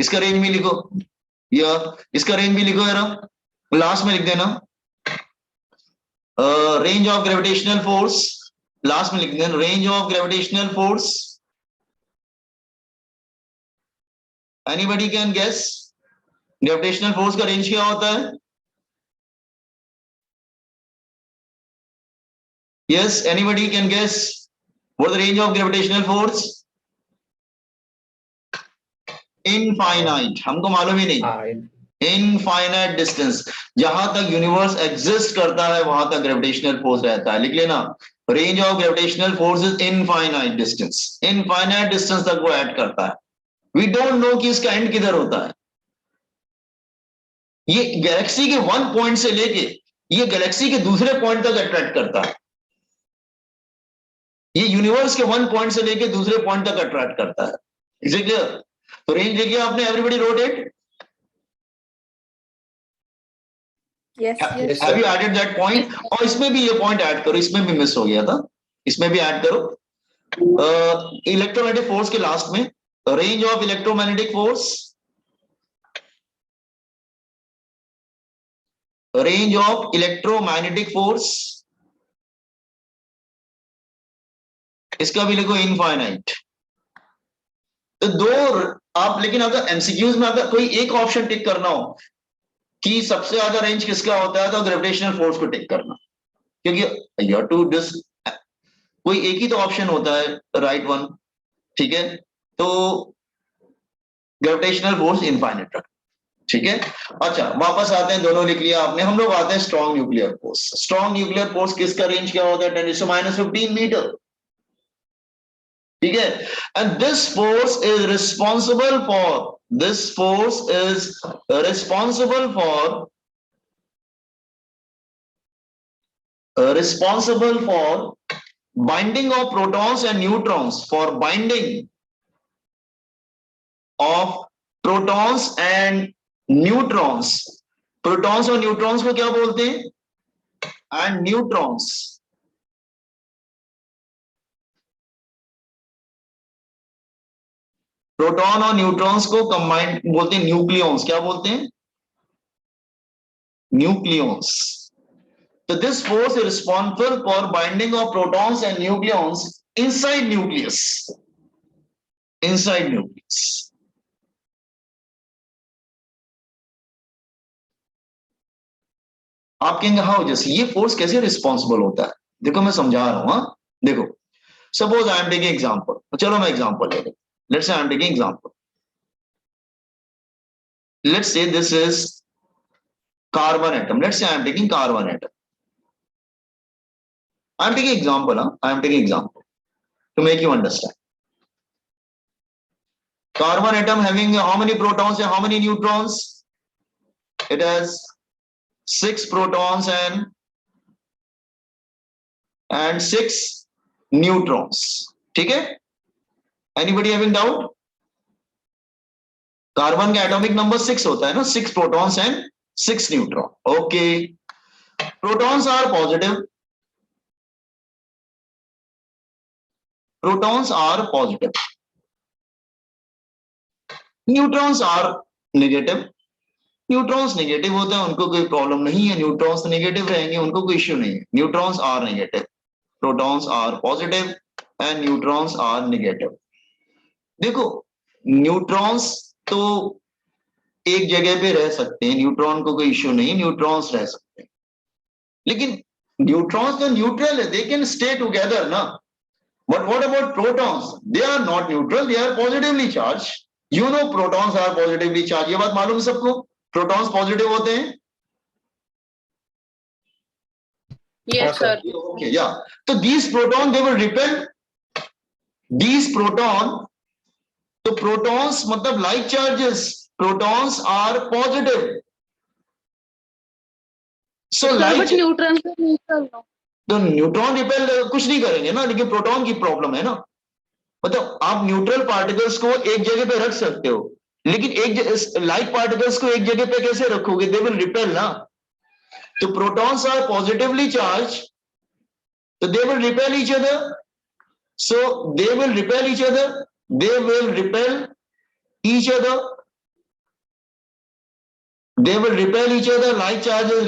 इसका रेंज भी लिखो, या इसका रेंज भी लिखो यार, लास्ट में लिख देना। Range of gravitational force, last में लिख देना range of gravitational force. Anybody can guess gravitational force का रेंज क्या होता है? Yes, anybody can guess what the range of gravitational force? Infinite, हमको मालूम ही नहीं। इनफाइनाइट डिस्टेंस, जहां तक यूनिवर्स एग्जिस्ट करता है वहां तक ग्रेविटेशनल फोर्स रहता है। लिख लेना, range of gravitational force is infinite distance. Infinite distance तक वो ऐड करता है। वी डोंट नो कि इसका एंड किधर होता है। ये गैलेक्सी के वन पॉइंट से लेके ये गैलेक्सी के दूसरे पॉइंट तक अट्रैक्ट करता है। ये यूनिवर्स के वन पॉइंट से लेके दूसरे पॉइंट तक अट्रैक्ट करता है। Is it clear? तो रेंज लिखिए आपने, everybody wrote it. Have you added that point? और इसमें भी ये पॉइंट ऐड करो, इसमें भी मिस हो गया था, इसमें भी ऐड करो। इलेक्ट्रोमैग्नेटिक फोर्स के लास्ट में range of electromagnetic force, range of electromagnetic force, इसका भी लिखो इनफाइनाइट। तो दो आप, लेकिन अगर एमसीक्यूज में अगर कोई एक ऑप्शन टिक करना हो कि सबसे ज्यादा रेंज किसका होता है, तो ग्रेविटेशनल फोर्स को टिक करना, क्योंकि यू टू दिस कोई एक ही तो ऑप्शन होता है, राइट वन, ठीक है? तो ग्रेविटेशनल फोर्स इनफाइनाइट रख, ठीक है? अच्छा, वापस आते हैं, दोनों लिख लिया आपने। हम लोग आते हैं strong nuclear force. Strong nuclear force किसका रेंज क्या होता है? 10⁻⁻15 मीटर, ठीक है? And this force is responsible for, this force is responsible for binding of protons and neutrons, for binding of protons and neutrons। protons और neutrons को क्या बोलते हैं? and neutrons, प्रोटॉन और न्यूट्रॉन्स को कंबाइंड बोलते हैं न्यूक्लियॉन्स। क्या बोलते हैं? Nucleons. So this force is responsible for binding of protons and nucleons inside nucleus, inside nucleus। आप कहेंगे हाउ, जैसे ये फोर्स कैसे रिस्पॉन्सिबल होता है? देखो मैं समझा रहा हूं। देखो, suppose I am taking example, चलो मैं एग्जांपल ले लेता हूं। Let's say I am taking example, let's say this is carbon atom, let's say I am taking carbon atom. I am taking example, I am taking example to make you understand. Carbon atom having how many protons and how many neutrons? It has 6 protons and 6 neutrons. ठीक है? Anybody having doubt? Carbon का atomic number 6 होता है ना, 6 protons and 6 neutron. Okay. Protons are positive. Protons are positive. Neutrons are negative. Neutrons negative होते हैं, उनको कोई प्रॉब्लम नहीं है। न्यूट्रॉन्स नेगेटिव रहेंगे, उनको कोई इश्यू नहीं है। Neutrons are negative, protons are positive and neutrons are negative. देखो, न्यूट्रॉन्स तो एक जगह पे रह सकते हैं, न्यूट्रॉन को कोई इश्यू नहीं, न्यूट्रॉन्स रह सकते हैं। लेकिन न्यूट्रॉन्स तो न्यूट्रल है, दे कैन स्टे टुगेदर ना। But what about protons? They are not neutral, they are positively charge. You know protons are positively charge, ये बात मालूम है सबको? प्रोटॉन्स पॉजिटिव होते हैं। Yes, sir. Okay, yeah. So these proton they will repel. These proton, तो protons मतलब like charges. Protons are positive. So like. But neutrons are neutral. तो न्यूट्रॉन रिपेल कुछ नहीं करेंगे ना, लेकिन प्रोटॉन की प्रॉब्लम है ना। मतलब आप न्यूट्रल पार्टिकल्स को एक जगह पे रख सकते हो, लेकिन एक लाइक पार्टिकल्स को एक जगह पे कैसे रखोगे? दे विल रिपेल ना। तो प्रोटॉन्स आर पॉजिटिवली चार्ज, तो they will repel each other. So they will repel each other, they will repel each other. they will repel each other, like charges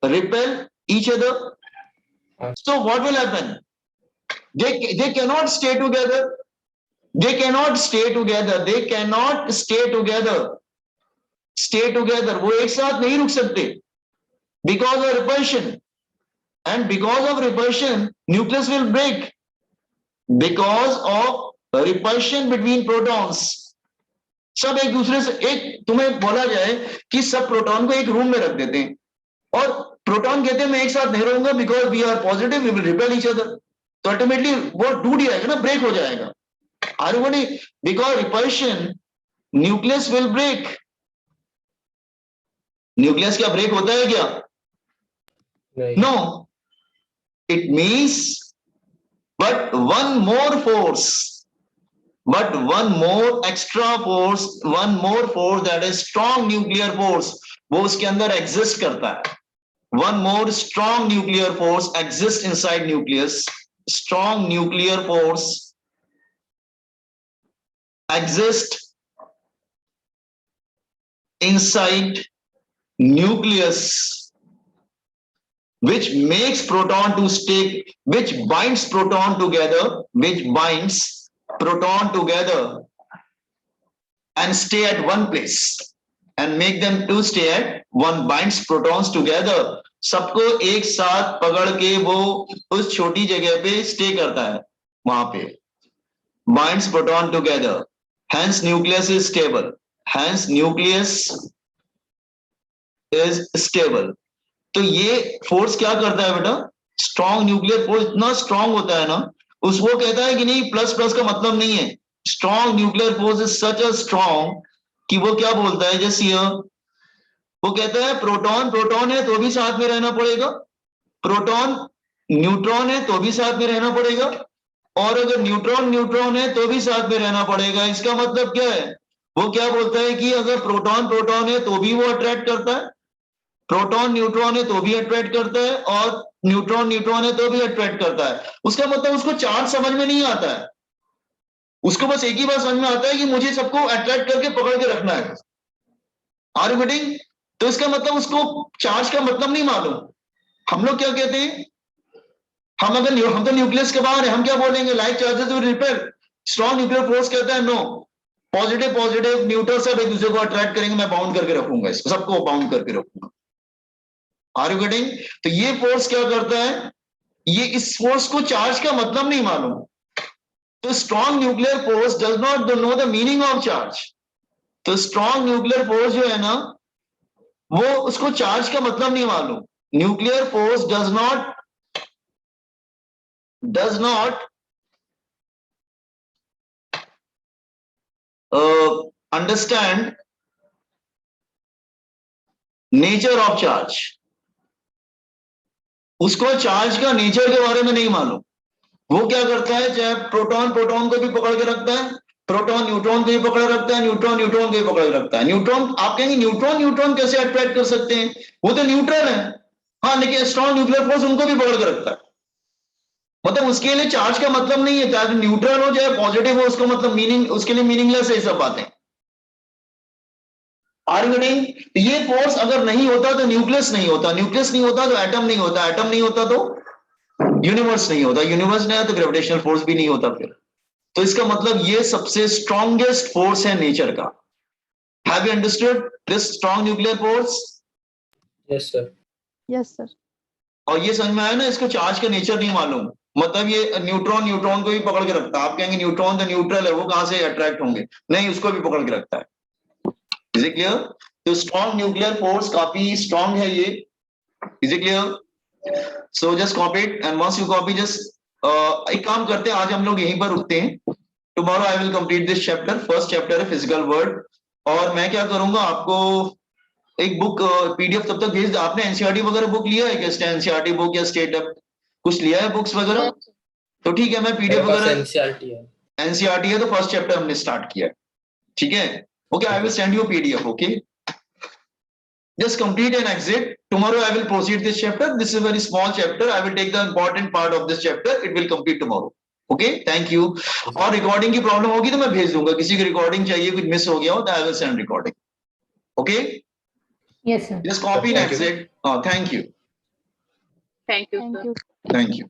repel each other. So what will happen? They cannot stay together. They cannot stay together. They cannot stay together. Stay together. वो एक साथ नहीं रुक सकते. Because of repulsion. And because of repulsion, nucleus will break. Because of repulsion between protons. सब एक दूसरे से, एक तुम्हें बोला जाए कि सब प्रोटॉन को एक रूम में रख देते हैं और प्रोटॉन कहते हैं मैं एक साथ नहीं रहूंगा because we are positive, we will repel each other, तो अल्टीमेटली वो टूट जाएगा ना, ब्रेक हो जाएगा. आर्गोनी because repulsion nucleus will break. Nucleus क्या ब्रेक होता है क्या? No. It means but one more force, but one more extra force, one more force, that is strong nuclear force, वो उसके अंदर exist करता है. One more strong nuclear force exists inside nucleus. Strong nuclear force exists inside nucleus, which makes proton to stay, which binds proton together, which binds proton together and stay at one place and make them to stay at one, binds protons together. सबको एक साथ पकड़ के वो उस छोटी जगह पे स्टे करता है, वहां पे binds proton together. Hence nucleus is stable. Hence nucleus is stable. तो ये फोर्स क्या करता है बेटा? स्ट्रॉन्ग न्यूक्लियर फोर्स इतना स्ट्रॉन्ग होता है ना, उसको कहता है कि नहीं प्लस प्लस का मतलब नहीं है. Strong nuclear force is such a strong कि वो क्या बोलता है, जैसे वो कहता है प्रोटॉन प्रोटॉन है तो भी साथ में रहना पड़ेगा, प्रोटॉन न्यूट्रॉन है तो भी साथ में रहना पड़ेगा, और अगर न्यूट्रॉन न्यूट्रॉन है तो भी साथ में रहना पड़ेगा. इसका मतलब क्या है? वो क्या बोलता है कि अगर प्रोटॉन प्रोटॉन है तो भी वो अट्रैक्ट करता है, प्रोटॉन न्यूट्रॉन है तो भी अट्रैक्ट करता है, और न्यूट्रॉन न्यूट्रॉन है तो भी अट्रैक्ट करता है. उसका मतलब उसको चार्ज समझ में नहीं आता है, उसको बस एक ही बात समझ में आता है कि मुझे सबको अट्रैक्ट करके पकड़ के रखना है. Are you getting? तो इसका मतलब उसको चार्ज का मतलब नहीं मालूम. हम लोग क्या कहते हैं, हम तो न्यूक्लियस के बाहर है, हम क्या बोलेंगे, like charges will repel. Strong nuclear force कहता है नो, पॉजिटिव पॉजिटिव न्यूट्रल सब एक दूसरे को अट्रैक्ट करेंगे, मैं बाउंड करके रखूंगा, इसको सबको बाउंड करके रखूंगा. Are you getting? तो ये फोर्स क्या करता है, ये इस फोर्स को चार्ज का मतलब नहीं मालूम. तो strong nuclear force does not know the meaning of charge. तो स्ट्रॉन्ग न्यूक्लियर फोर्स जो है ना, वो उसको चार्ज का मतलब नहीं मालूम. Nuclear force does not understand nature of charge. उसको चार्ज का नेचर के बारे में नहीं मालूम. वो क्या करता है, चाहे प्रोटॉन प्रोटॉन को भी पकड़ के रखता है, प्रोटॉन न्यूट्रॉन को भी पकड़ रखता है, न्यूट्रॉन न्यूट्रॉन को भी पकड़ के रखता है. न्यूट्रॉन, आप कहेंगे न्यूट्रॉन न्यूट्रॉन कैसे अट्रैक्ट कर सकते हैं, वो तो न्यूट्रल है. हाँ, लेकिन स्ट्रॉन्ग न्यूक्लियर फोर्स उनको भी पकड़ के रखता है. मतलब उसके लिए चार्ज का मतलब नहीं है, चाहे न्यूट्रल हो चाहे पॉजिटिव हो, उसको मतलब मीनिंग, उसके लिए मीनिंगलेस है ये सब बातें. आर्गेनिंग, ये फोर्स अगर नहीं होता तो न्यूक्लियस नहीं होता, न्यूक्लियस नहीं होता तो एटम नहीं होता, एटम नहीं होता तो यूनिवर्स नहीं होता, यूनिवर्स नहीं है तो ग्रेविटेशनल फोर्स भी नहीं होता फिर. तो इसका मतलब ये सबसे स्ट्रॉन्गेस्ट फोर्स है नेचर का. Have you understood this strong nuclear force? Yes sir. Yes, sir. और ये समझ में आया ना, इसको चार्ज का नेचर नहीं मालूम. मतलब ये न्यूट्रॉन न्यूट्रॉन को भी पकड़ के रखता है. आप कहेंगे न्यूट्रॉन तो न्यूट्रल है, वो कहां से अट्रैक्ट होंगे? नहीं, उसको भी पकड़ के रखता है. Is it clear? तो स्ट्रॉन्ग न्यूक्लियर फोर्स काफी स्ट्रॉन्ग है ये. Is it clear? So just copy it, and once you copy just एक काम करते हैं, आज हम लोग यहीं पर रुकते हैं. Tomorrow I will complete this chapter. First chapter है फिजिकल वर्ल्ड. और मैं क्या करूंगा, आपको एक बुक पीडीएफ तब तक भेज. आपने एनसीईआरटी वगैरह बुक लिया है क्या? एनसीईआरटी बुक या स्टेट कुछ लिया है बुक्स वगैरह? तो ठीक है, मैं पीडीएफ वगैरह, एनसीईआरटी है. एनसीईआरटी है तो फर्स्ट चैप्टर हमने स्टार्ट किया है. ठीक है, okay, I will send you PDF. Okay, just complete and exit. Tomorrow I will proceed this chapter. This is a very small chapter. I will take the important part of this chapter. It will complete tomorrow. Okay, thank you. और recording की problem होगी तो मैं भेज दूंगा, किसी की recording चाहिए, कुछ मिस हो गया हो तो I will send recording. Okay, Yes, sir. Just copy Thank that's you. It. Thank you, Thank you, Thank sir. you. Thank you.